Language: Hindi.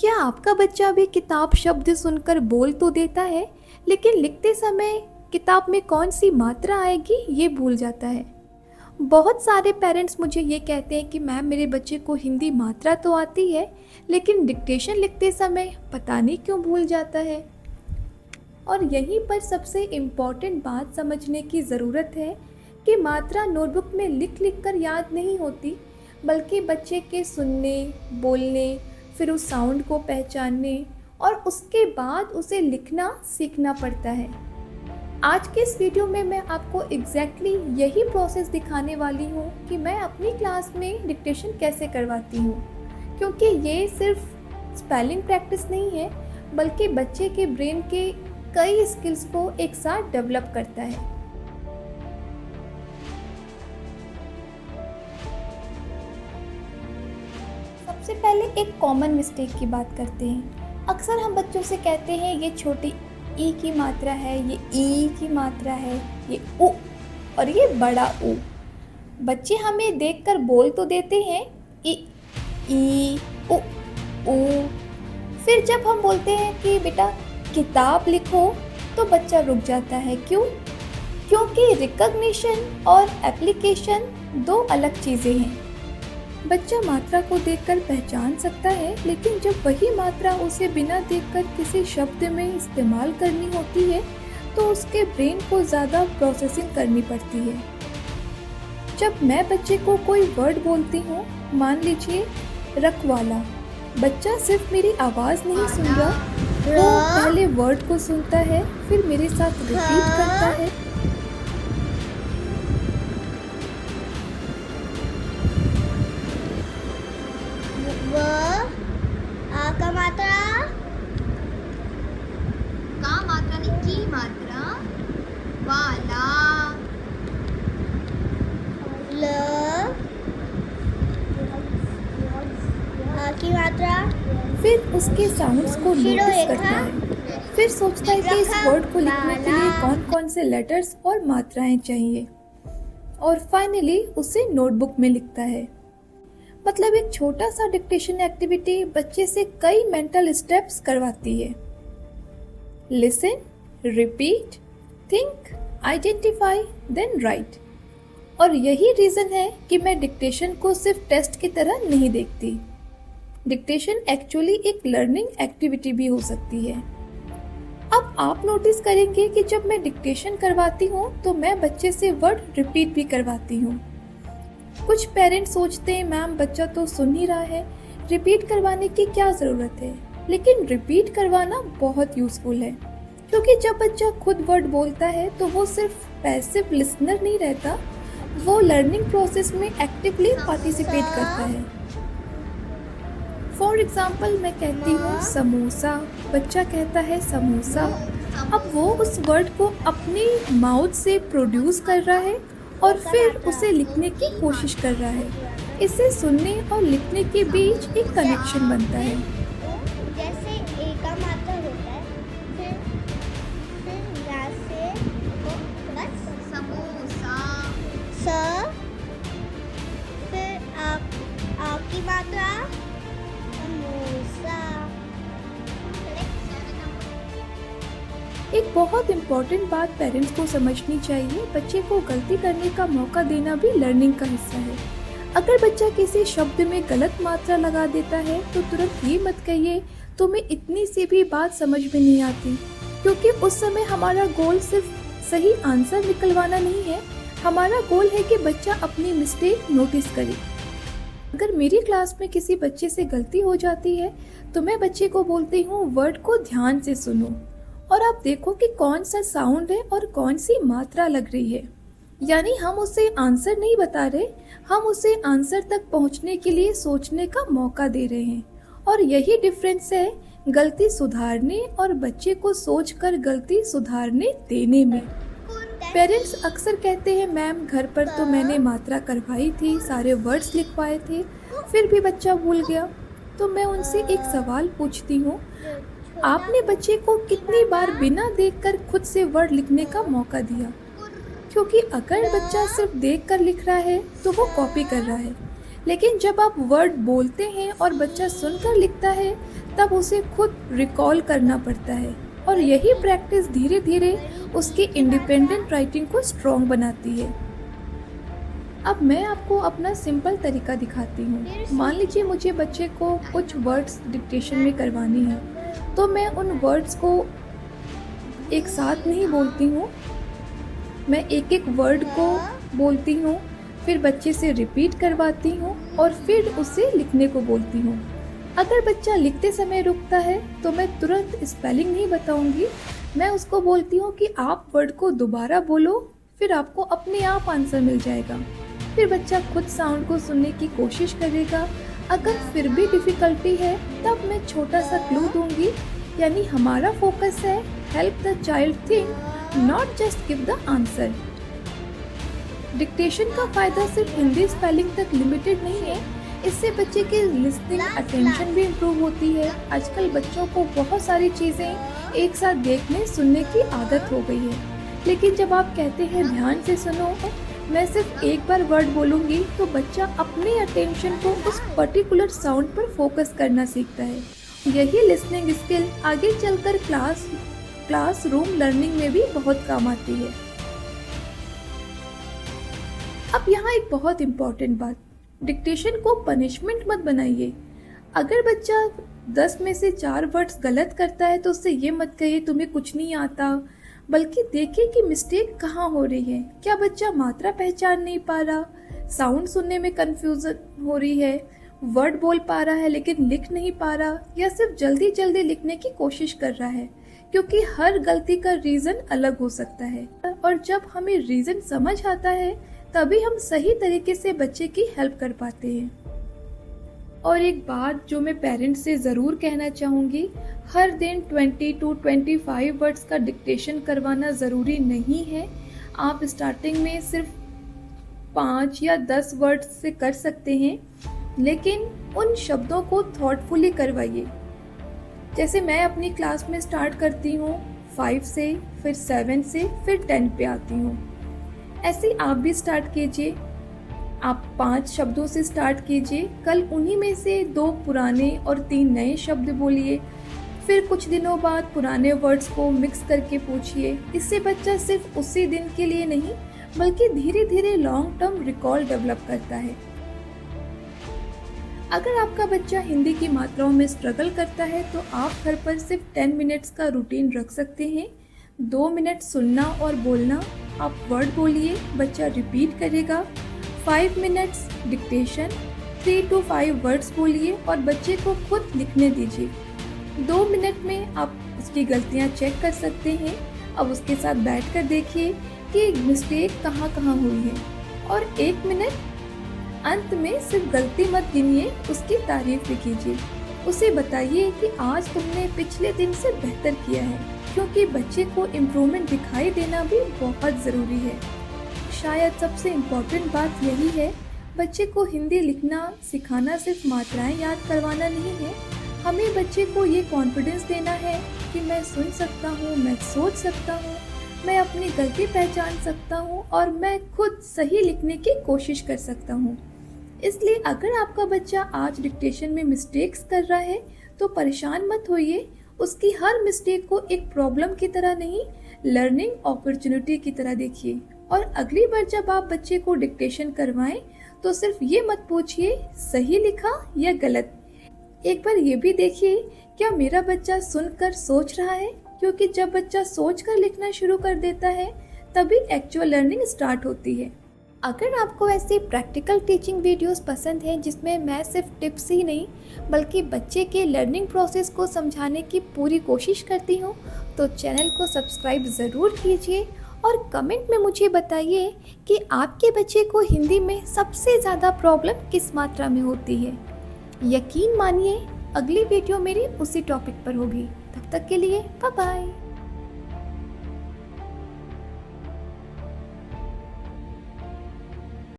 क्या आपका बच्चा भी किताब शब्द सुनकर बोल तो देता है, लेकिन लिखते समय किताब में कौन सी मात्रा आएगी ये भूल जाता है। बहुत सारे पेरेंट्स मुझे ये कहते हैं कि मैम मेरे बच्चे को हिंदी मात्रा तो आती है, लेकिन डिक्टेशन लिखते समय पता नहीं क्यों भूल जाता है। और यहीं पर सबसे इम्पॉर्टेंट बात समझने की ज़रूरत है कि मात्रा नोटबुक में लिख लिख कर याद नहीं होती, बल्कि बच्चे के सुनने, बोलने, फिर उस साउंड को पहचानने और उसके बाद उसे लिखना सीखना पड़ता है। आज के इस वीडियो में मैं आपको एग्जैक्टली यही प्रोसेस दिखाने वाली हूँ कि मैं अपनी क्लास में डिक्टेशन कैसे करवाती हूँ, क्योंकि ये सिर्फ स्पेलिंग प्रैक्टिस नहीं है, बल्कि बच्चे के ब्रेन के कई स्किल्स को एक साथ डेवलप करता है। सबसे पहले एक कॉमन मिस्टेक की बात करते हैं। अक्सर हम बच्चों से कहते हैं ये छोटी ई की मात्रा है, ये ई की मात्रा है, ये उ और ये बड़ा उ। बच्चे हमें देखकर बोल तो देते हैं ई उ उ। फिर जब हम बोलते हैं कि बेटा किताब लिखो तो बच्चा रुक जाता है। क्यों? क्योंकि रिकॉग्निशन और एप्लीकेशन दो अलग चीज़ें हैं। बच्चा मात्रा को देखकर पहचान सकता है, लेकिन जब वही मात्रा उसे बिना देखकर किसी शब्द में इस्तेमाल करनी होती है तो उसके ब्रेन को ज़्यादा प्रोसेसिंग करनी पड़ती है। जब मैं बच्चे को कोई वर्ड बोलती हूँ, मान लीजिए रखवाला, बच्चा सिर्फ मेरी आवाज़ नहीं सुन रहा, वो पहले वर्ड को सुनता है, फिर मेरे साथ रिपीट करता है। का मात्रा, का मात्रा नहीं की मात्रा, वाला, ल की मात्रा। फिर उसके साउंड्स को नोटिस करता है, फिर सोचता है कि इस वर्ड को लिखने के लिए कौन कौन से लेटर्स और मात्राएं चाहिए, और फाइनली उसे नोटबुक में लिखता है। मतलब एक छोटा सा डिक्टेशन एक्टिविटी बच्चे से कई मेंटल स्टेप्स करवाती है। Listen, repeat, think, identify, then write. और यही रीज़न है कि मैं डिक्टेशन को सिर्फ टेस्ट की तरह नहीं देखती। डिक्टेशन एक्चुअली एक लर्निंग एक्टिविटी भी हो सकती है। अब आप नोटिस करेंगे कि जब मैं डिक्टेशन करवाती हूँ तो मैं बच्चे से वर्ड रिपीट भी करवाती हूँ। कुछ पेरेंट्स सोचते हैं मैम बच्चा तो सुन ही रहा है, रिपीट करवाने की क्या ज़रूरत है, लेकिन रिपीट करवाना बहुत यूज़फुल है, क्योंकि जब बच्चा खुद वर्ड बोलता है तो वो सिर्फ पैसिव लिसनर नहीं रहता, वो लर्निंग प्रोसेस में एक्टिवली पार्टिसिपेट करता है। फॉर एग्जाम्पल मैं कहती हूँ समोसा, बच्चा कहता है समोसा। अब वो उस वर्ड को अपनी माउथ से प्रोड्यूस कर रहा है और फिर उसे लिखने की कोशिश कर रहा है। इससे सुनने और लिखने के बीच एक कनेक्शन बनता है। जैसे ए का मात्रा होता है, फिर यहाँ से बस समोसा, स, फिर आ की मात्रा समोसा। एक बहुत इम्पॉर्टेंट बात पेरेंट्स को समझनी चाहिए, बच्चे को गलती करने का मौका देना भी लर्निंग का हिस्सा है। अगर बच्चा किसी शब्द में गलत मात्रा लगा देता है तो तुरंत ये मत कहिए तुम्हें इतनी सी भी बात समझ में नहीं आती, क्योंकि उस समय हमारा गोल सिर्फ सही आंसर निकलवाना नहीं है, हमारा गोल है कि बच्चा अपनी मिस्टेक नोटिस करे। अगर मेरी क्लास में किसी बच्चे से गलती हो जाती है तो मैं बच्चे को बोलती हूँ वर्ड को ध्यान से सुनो और आप देखो कि कौन सा साउंड है और कौन सी मात्रा लग रही है। यानी हम उसे आंसर नहीं बता रहे, हम उसे आंसर तक पहुंचने के लिए सोचने का मौका दे रहे हैं। और यही डिफरेंस है गलती सुधारने और बच्चे को सोचकर गलती सुधारने देने में। पेरेंट्स अक्सर कहते हैं मैम घर पर तो मैंने मात्रा करवाई थी, सारे वर्ड्स लिखवाए थे, फिर भी बच्चा भूल गया। तो मैं उनसे एक सवाल पूछती हूँ, आपने बच्चे को कितनी बार बिना देखकर खुद से वर्ड लिखने का मौका दिया? क्योंकि अगर बच्चा सिर्फ देखकर लिख रहा है तो वो कॉपी कर रहा है, लेकिन जब आप वर्ड बोलते हैं और बच्चा सुनकर लिखता है तब उसे खुद रिकॉल करना पड़ता है, और यही प्रैक्टिस धीरे धीरे उसकी इंडिपेंडेंट राइटिंग को स्ट्रॉन्ग बनाती है। अब मैं आपको अपना सिंपल तरीका दिखाती हूँ। मान लीजिए मुझे बच्चे को कुछ वर्ड्स डिक्टेशन में करवानी है, तो मैं उन वर्ड्स को एक साथ नहीं बोलती हूँ, मैं एक एक वर्ड को बोलती हूँ, फिर बच्चे से रिपीट करवाती हूँ और फिर उसे लिखने को बोलती हूँ। अगर बच्चा लिखते समय रुकता है तो मैं तुरंत स्पेलिंग नहीं बताऊंगी, मैं उसको बोलती हूँ कि आप वर्ड को दोबारा बोलो, फिर आपको अपने आप आंसर मिल जाएगा। फिर बच्चा खुद साउंड को सुनने की कोशिश करेगा। अगर फिर भी डिफ़िकल्टी है तब मैं छोटा सा क्लू दूंगी, यानी हमारा फोकस है help the child think, not just give the answer. Dictation का फ़ायदा सिर्फ हिंदी स्पेलिंग तक लिमिटेड नहीं है, इससे बच्चे की लिसनिंग अटेंशन भी इम्प्रूव होती है। आजकल बच्चों को बहुत सारी चीज़ें एक साथ देखने सुनने की आदत हो गई है, लेकिन जब आप कहते हैं ध्यान से सुनो, मैं सिर्फ एक बार वर्ड बोलूँगी तो बच्चा अपनी अटेंशन को उस पर्टिकुलर साउंड पर फोकस करना सीखता है। यही लिसनिंग स्किल आगे चलकर क्लासरूम लर्निंग में भी बहुत काम आती है। अब यहाँ एक बहुत इम्पॉर्टेंट बात, डिक्टेशन को पनिशमेंट मत बनाइए। अगर बच्चा 10 में से 4 वर्ड्स गलत करता है तो उससे ये मत कहिए तुम्हें कुछ नहीं आता, बल्कि देखिए कि मिस्टेक कहाँ हो रही है। क्या बच्चा मात्रा पहचान नहीं पा रहा, साउंड सुनने में कंफ्यूजन हो रही है, वर्ड बोल पा रहा है लेकिन लिख नहीं पा रहा, या सिर्फ जल्दी जल्दी लिखने की कोशिश कर रहा है, क्योंकि हर गलती का रीज़न अलग हो सकता है। और जब हमें रीज़न समझ आता है तभी हम सही तरीके से बच्चे की हेल्प कर पाते हैं। और एक बात जो मैं पेरेंट्स से ज़रूर कहना चाहूँगी, हर दिन 20 to 25 वर्ड्स का डिक्टेशन करवाना ज़रूरी नहीं है। आप स्टार्टिंग में सिर्फ 5 या 10 वर्ड्स से कर सकते हैं, लेकिन उन शब्दों को थॉटफुली करवाइए। जैसे मैं अपनी क्लास में स्टार्ट करती हूँ 5 से, फिर 7 से, फिर 10 पे आती हूँ। ऐसे आप भी स्टार्ट कीजिए। आप 5 शब्दों से स्टार्ट कीजिए, कल उन्हीं में से 2 पुराने और 3 नए शब्द बोलिए, फिर कुछ दिनों बाद पुराने वर्ड्स को मिक्स करके पूछिए। इससे बच्चा सिर्फ उसी दिन के लिए नहीं बल्कि धीरे धीरे लॉन्ग टर्म रिकॉल डेवलप करता है। अगर आपका बच्चा हिंदी की मात्राओं में स्ट्रगल करता है तो आप घर पर सिर्फ 10 मिनट्स का रूटीन रख सकते हैं। 2 मिनट सुनना और बोलना, आप वर्ड बोलिए, बच्चा रिपीट करेगा। 5 मिनट्स डिक्टेशन, 3 to 5 वर्ड्स बोलिए और बच्चे को खुद लिखने दीजिए। 2 मिनट में आप उसकी गलतियां चेक कर सकते हैं। अब उसके साथ बैठकर देखिए कि मिस्टेक कहाँ कहाँ हुई है, और 1 मिनट अंत में सिर्फ गलती मत गिनिए, उसकी तारीफ भी कीजिए। उसे बताइए कि आज तुमने पिछले दिन से बेहतर किया है, क्योंकि बच्चे को इम्प्रूवमेंट दिखाई देना भी बहुत ज़रूरी है। शायद सबसे इम्पोर्टेंट बात यही है, बच्चे को हिंदी लिखना सिखाना सिर्फ मात्राएं याद करवाना नहीं है, हमें बच्चे को ये कॉन्फिडेंस देना है कि मैं सुन सकता हूँ, मैं सोच सकता हूँ, मैं अपनी गलती पहचान सकता हूँ और मैं खुद सही लिखने की कोशिश कर सकता हूँ। इसलिए अगर आपका बच्चा आज डिक्टेशन में मिस्टेक्स कर रहा है तो परेशान मत होइए, उसकी हर मिस्टेक को एक प्रॉब्लम की तरह नहीं, लर्निंग अपॉर्चुनिटी की तरह देखिए। और अगली बार जब आप बच्चे को डिक्टेशन करवाएं तो सिर्फ ये मत पूछिए सही लिखा या गलत, एक बार ये भी देखिए क्या मेरा बच्चा सुनकर सोच रहा है, क्योंकि जब बच्चा सोचकर लिखना शुरू कर देता है तभी एक्चुअल लर्निंग स्टार्ट होती है। अगर आपको ऐसी प्रैक्टिकल टीचिंग वीडियोस पसंद हैं जिसमें मैं सिर्फ टिप्स ही नहीं बल्कि बच्चे के लर्निंग प्रोसेस को समझाने की पूरी कोशिश करती हूँ, तो चैनल को सब्सक्राइब ज़रूर कीजिए और कमेंट में मुझे बताइए कि आपके बच्चे को हिंदी में सबसे ज़्यादा प्रॉब्लम किस मात्रा में होती है। यकीन मानिए अगली वीडियो मेरी उसी टॉपिक पर होगी। तब तक के लिए बाय बाय।